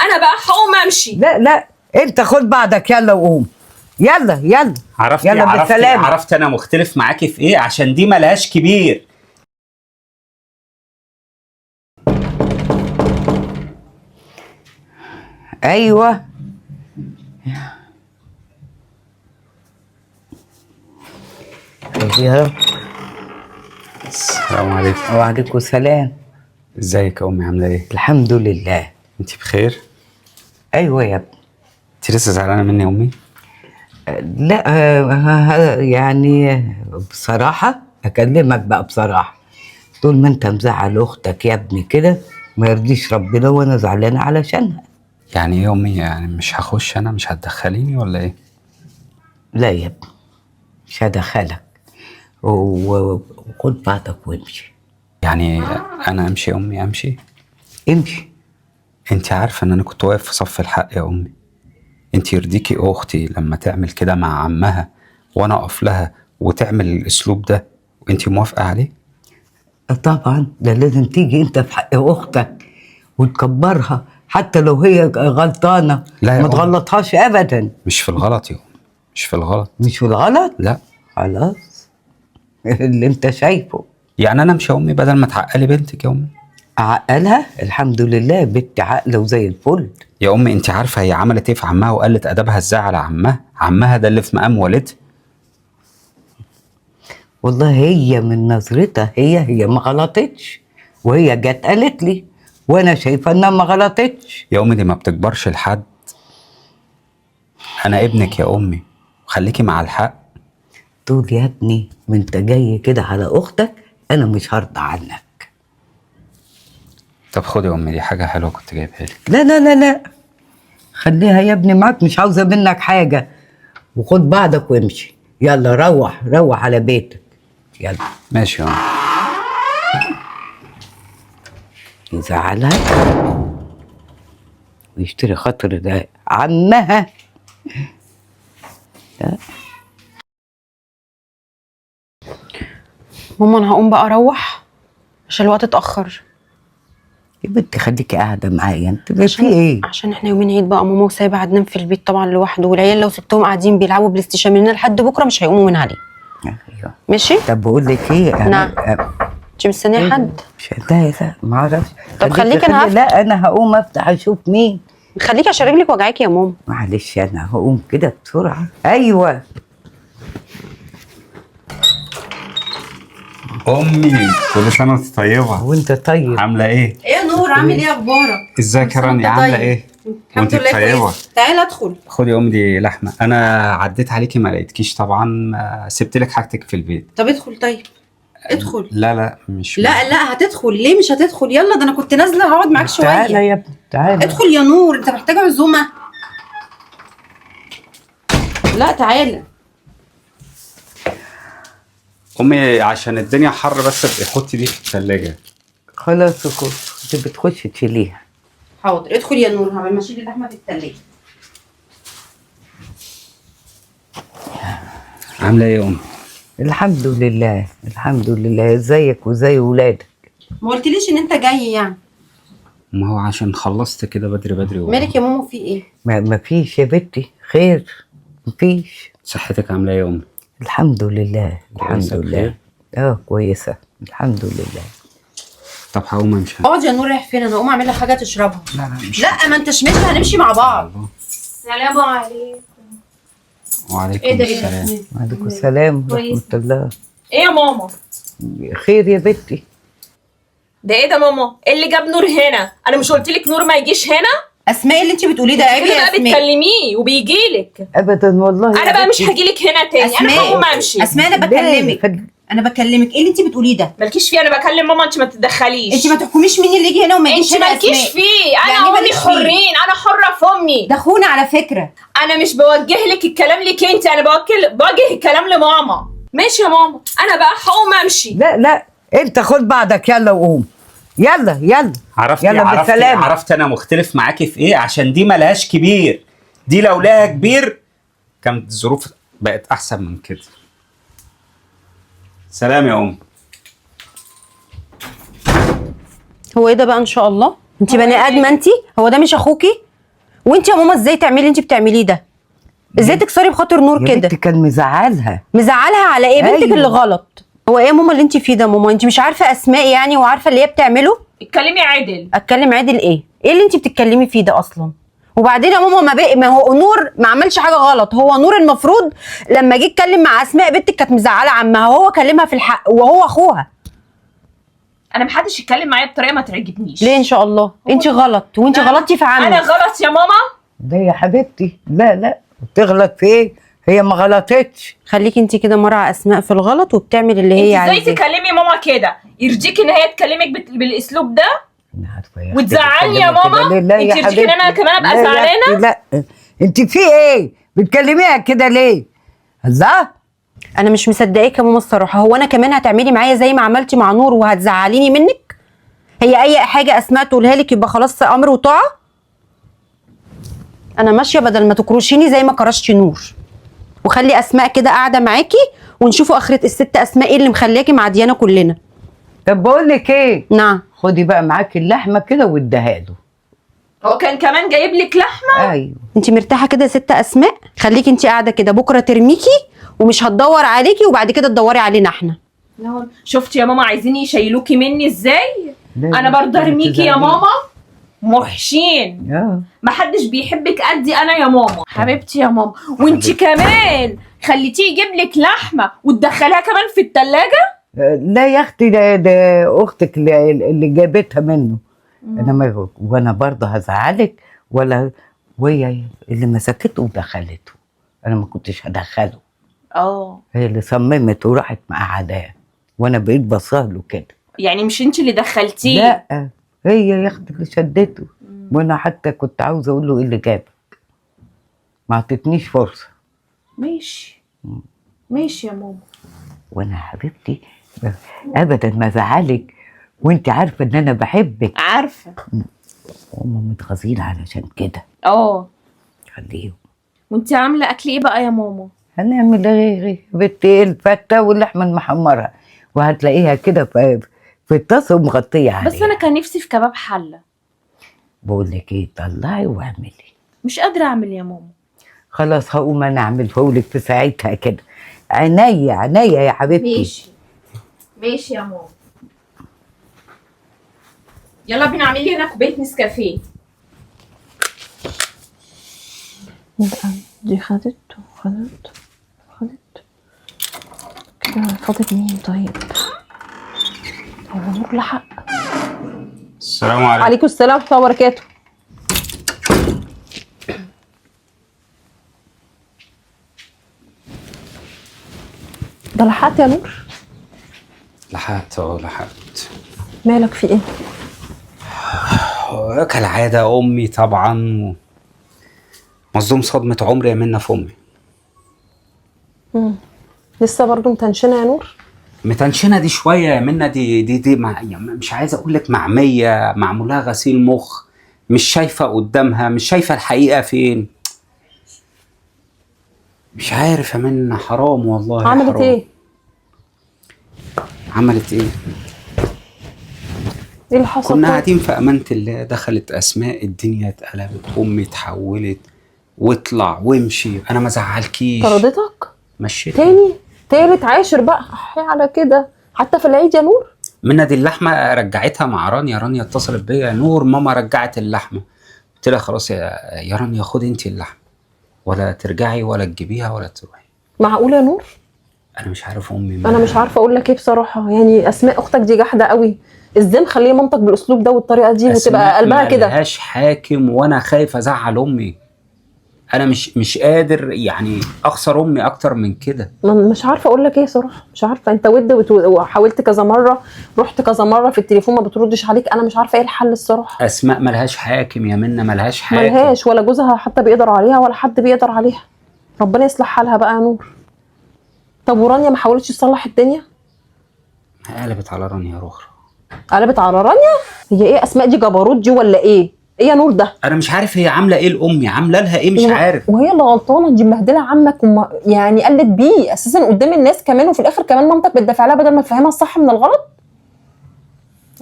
انا بقى هقوم امشي. لا لا، انت خد بعضك يلا وقوم. يلا يلا. يلا بالسلامة. عرفت انا مختلف معاكي في ايه؟ عشان دي ملهاش كبير. ايوه. يا رب. السلام عليكم. وعليكم السلام. ازيك يا امي، عامله ايه؟ الحمد لله. انت بخير؟ ايوه يا ابني. انت لسه زعلانه مني يا امي؟ لا يعني بصراحة أكلمك بقى بصراحة، طول ما أنت مزعل أختك يا ابني كده ما يرضيش ربنا، وأنا زعلانة علشانها. يعني ايه يا امي؟ يعني مش هخش انا؟ مش هتدخليني ولا ايه؟ لا يا ابني مش هدخلك، وخد بعضك وامشي. يعني انا امشي يا امي؟ امشي؟ امشي. انت عارفه ان انا كنت واقف في صف الحق يا امي. انت يرضيكي اختي لما تعمل كده مع عمها وانا اقف لها وتعمل الاسلوب ده وانت موافقه عليه؟ طبعا ده لازم تيجي أنت في حق أختك وتكبرها حتى لو هي غلطانة. لا يا ما أم. تغلطهاش أبدا. مش في الغلط يا أم، مش في الغلط. مش في الغلط؟ لا. خلاص اللي أنت شايفه. يعني انا امشي يا امي بدل ما تعقلي بنتك يا امي؟ عقلها الحمد لله، بنت عقله وزي الفل. يا امي انت عارفه هي عملت ايه في عمها وقلت ادبها ازاي على عمها؟ عمها ده اللي في مقام والدها. والله هي من نظرتها هي ما غلطتش، وهي جت قالت لي وانا شايفه انها ما غلطتش. يا امي دي ما بتكبرش لحد. انا ابنك يا امي، خليكي مع الحق. تقول يا ابني ما انت جاي كده على اختك، انا مش هرضى عنك. طب خدي يا امي، دي حاجه حلوه كنت جايبها لك. لا لا لا لا، خليها يا ابني معاك، مش عاوزه منك حاجه. وخد بعضك وامشي. يلا روح على بيتك. يلا. ماشي يا امي. يزعلها ويشتري خاطر ده عمها. لا. ماما انا هقوم بقى اروح عشان الوقت اتاخر. يا بنتي خليكي قاعده معايا، انت في ايه؟ عشان احنا يومين عيد بقى ماما، وسايبه عدنان في البيت طبعا لوحده، والعيال لو سبتهم قاعدين بيلعبوا بلاي ستيشن من هنا لحد بكره مش هيقوموا من عليه. ايوه. ماشي. طب بقول لك ايه، نعم. انت مستنيه حد؟ مش لا ما اعرفش. طب خليكي انا هفتح. لا انا هقوم افتح اشوف مين. خليكي عشان رجلك وجعاكي يا ماما. معلش انا هقوم كده بسرعه. ايوه. امي كل سنه وانت طيبه. وانت طيب. عامله ايه؟ ايه يا نور، عامل ايه؟ اخبارك؟ ازيك يا رانيا؟ عامله ايه؟ الحمد لله كويس. تعالى ادخل. خدي يا امي دي لحمه. انا عديت عليكي ما لقيتكيش طبعا، سبت لك حاجتك في البيت. طب ادخل. طيب ادخل. لا مش لا هتدخل ليه؟ مش هتدخل؟ يلا ده انا كنت نازله هقعد معاك شويه. تعالى يا ابني تعالى. ادخل يا نور، انت محتاجه عزومه. لا تعالى. امي عشان الدنيا حر بس ابقي حطي دي في الثلاجه. خلاص كنت بتخش تشيليها. حاضر ادخل يا نور، هعمل ماشي اللحمه في الثلاجه. عامله ايه يا امي؟ الحمد لله الحمد لله. ازيك وزي ولادك؟ ما قلتليش ان انت جاي يعني. ما هو عشان خلصت كده بدري مالك يا ماما في ايه؟ ما فيش يا بنتي خير، ما فيش. صحتك عامله ايه يا امي؟ الحمد لله الحمد لله. كويسه الحمد لله. طب هقوم امشي. اقعد يا نور. رايح فين؟ انا هقوم اعمل لك حاجه تشربها. لا مش لا ما انتش ماشي، هنمشي مع بعض. السلام عليكم. وعليكم ايه ده؟ السلام. وعليكم السلام ورحمه الله. ايه يا ماما؟ خير يا بنتي. ده ايه ده ماما؟ ايه اللي جاب نور هنا؟ انا مش قلت لك نور ما يجيش هنا؟ اسماء اللي انت بتقوليه ده عيب كده يا بقى اسماء. بتكلميه وبيجيلك. ابدا والله. انا بقى مش هجيلك هنا تاني. انا هقوم امشي. اسماء انا بكلمك. انا بكلمك. ايه اللي انت بتقوليه ده؟ مالكيش فيه. انا بكلم ماما، انت ما تتدخليش. انت ما تحكميش مين اللي يجي هنا وما يجيش انت هنا. مالكيش فيه. انا يعني وامي ماليش فيه؟ حرين. انا حره في امي. ده اخونا على فكره. انا مش بوجه لك الكلام لك انت، انا بوجه الكلام لماما. ماشي يا ماما، انا بقى هقوم امشي. لا انت خد بعضك يلا وقوم. يلا يلا بالسلامه. عرفت انا مختلف معاكي في ايه؟ عشان دي ملهاش كبير. دي لو لها كبير كانت الظروف بقت احسن من كده. سلام يا ام. هو ايه ده بقى ان شاء الله؟ انت بني ادمه انت؟ هو ده مش اخوكي؟ وانت يا ماما ازاي تعملي انت بتعمليه ده؟ ازاي تكسري بخاطر نور يا كده؟ بنتي كان مزعلها. مزعلها على ايه؟ بنتك أيوة. اللي غلط. هو ايه يا ماما اللي انت فيه ده؟ ماما انت مش عارفه اسماء يعني وعارفه اللي هي بتعمله؟ اتكلمي عدل. اتكلم عادل ايه؟ ايه اللي انت بتتكلمي فيه ده اصلا؟ وبعدين يا ماما ما هو نور ما عملش حاجه غلط. هو نور المفروض لما جه اتكلم مع اسماء بنتك كانت مزعله عمها، هو كلمها في الحق وهو اخوها. انا محدش يتكلم معايا بطريقه ما تعجبنيش. ليه ان شاء الله؟ انت غلط وانت غلطتي في عمك. انا غلط يا ماما؟ ده يا حبيبتي لا تغلط في ايه؟ هي ما غلطتش. خليكي انت كده مرة اسماء في الغلط وبتعمل اللي هي انت ازاي عايزاه. تكلمي ماما كده؟ يرضيكي ان هي تكلمك بالاسلوب ده؟ انا عارفه يا وتزعلني يا حبيبتي ماما؟ كده ليه؟ لا يا انت يرضيكي ان انا حبيبتي. كمان ابقى لا يا زعلانه؟ أختي، لا انت في ايه؟ بتكلميها كده ليه؟ الله. انا مش مصدقاك يا ماما الصراحه. هو انا كمان هتعملي معايا زي ما عملتي مع نور وهتزعليني منك؟ هي اي حاجه اسماء تقولها لك يبقى خلاص امر وطاعه؟ انا ماشيه بدل ما تكرشيني زي ما كرشتي نور. وخلي اسماء كده قاعده معاكي ونشوفوا اخره الست اسماء ايه اللي مخلياكي معديانا كلنا. طب بقول لك ايه؟ نعم. خدي بقى معاكي اللحمه كده واديها له. هو كان كمان جايب لك لحمه؟ ايوه. انت مرتاحه كده يا ست اسماء؟ خليكي انت قاعده كده، بكره ترميكي ومش هتدور عليكي وبعد كده تدوري علينا احنا. شفتي يا ماما عايزين يشيلوكي مني ازاي؟ لا، انا برضه لا، ارميكي يا تزعلي. ماما؟ محشين. محدش بيحبك قدي انا يا ماما. حبيبتي يا ماما. وانت كمان خليتيه يجيب لك لحمه وتدخلها كمان في التلاجة؟ لا يا اختي، ده اختك اللي جابتها منه. وانا برضه هزعلك وهي اللي مسكته ودخلته. انا ما كنتش هدخله. هي اللي صممت وراحت مقعداه وانا بقيت بصهله كده. يعني مش انت اللي دخلتيه؟ لا هي يا اختي اللي شدته. وانا حتى كنت عاوزه اقول له ايه اللي جابك، ما عطتنيش فرصه. ماشي ماشي يا ماما. وانا حبيبتي ابدا ما زعلك، وانت عارفه ان انا بحبك. عارفه. هم متغاظين علشان كده. خليهم. وانت عامله اكل ايه بقى يا ماما؟ هنعمل ايه بنتي؟ الفته واللحمه المحمره، وهتلاقيها كده في الطاسه ومغطيه عليها. بس انا كان نفسي في كباب حله. بقول لك ايه، طلعي واعملي. مش قادره اعمل يا ماما. خلاص هقوم انا اعمله لك في ساعتها كده. عينيا يا حبيبتي. ماشي يا ماما. يلا بينا اعمل لي هنا كوبايه نسكافيه. دي خدت كده. فاضل مين طيب؟ هو نور لحق. السلام عليكم. عليكم السلام ورحمه الله وبركاته. ده لحقت يا نور؟ لحقت. مالك في ايه؟ كالعاده امي طبعا مصدوم صدمه عمري يا منى في امي. لسه برضه متنشنه يا نور؟ متنشنه دي شويه يا منى. دي يعني مش عايز اقول لك معميه، معمولها غسيل مخ، مش شايفه قدامها، مش شايفه الحقيقه فين. مش عارف يا منى، حرام والله. عملت حرام. ايه؟ عملت ايه؟ ايه اللي حصل؟ كنا قاعدين في امانه الله، دخلت اسماء، الدنيا اتقلبت، امي اتحولت، واطلع وامشي، انا ما زعلكيش. طردتك؟ مشيت تاني تالت عاشر بقى على كده حتى في العيد يا نور؟ منى دي اللحمه رجعتها مع رانيا اتصلت بيا، يا نور ماما رجعت اللحمه. قلت لها خلاص يا رانيا خدي انت اللحمه، ولا ترجعي ولا تجيبيها ولا تروحي. معقوله يا نور؟ انا مش عارف امي انا مش عارفه اقول لك ايه بصراحه. يعني اسماء اختك دي جحده قوي. ازاي مخليه مامتك بالاسلوب ده والطريقه دي وتبقى قلبها كده؟ ملهاش حاكم، وانا خايف ازعل امي. انا مش قادر يعني اخسر امي اكتر من كده. مش عارفه اقول لك ايه صراحه. مش عارفه. انت وحاولت كذا مره، رحت كذا مره في التليفون ما بتردش عليك. انا مش عارفه ايه الحل الصراحه. اسماء ملهاش حاكم يا منى، ملهاش حاكم. ملهاش، ولا جوزها حتى بيقدر عليها ولا حد بيقدر عليها. ربنا يصلح حالها بقى يا نور. طب ورانيا ما حاولتش تصلح الدنيا؟ قلبت على رانيا رخرة. قلبت على رانيا؟ هي ايه اسماء دي؟ جبروت دي ولا ايه يا نور ده؟ انا مش عارف هي عامله ايه لامي، عامله لها ايه مش عارف. وهي اللي غلطانه دي، مبهدله عمك يعني قلت بيه اساسا قدام الناس كمان، وفي الاخر كمان مامتك بتدافع لها بدل ما تفهمها الصح من الغلط.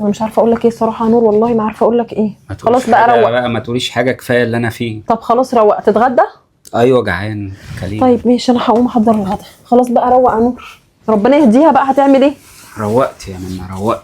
انا مش عارفه اقول لك ايه الصراحه يا نور، والله ما عارفه اقول لك ايه. ما تقوليش خلاص بقى حاجة روق. بقى، ما تقوليش حاجه، كفايه اللي انا فيه. طب خلاص روق، تتغدى؟ ايوه جعان كليم. طيب ماشي، انا هقوم احضر الغدا. خلاص بقى روق يا نور، ربنا يهديها بقى، هتعمل ايه؟ روقت يا منى، روقت.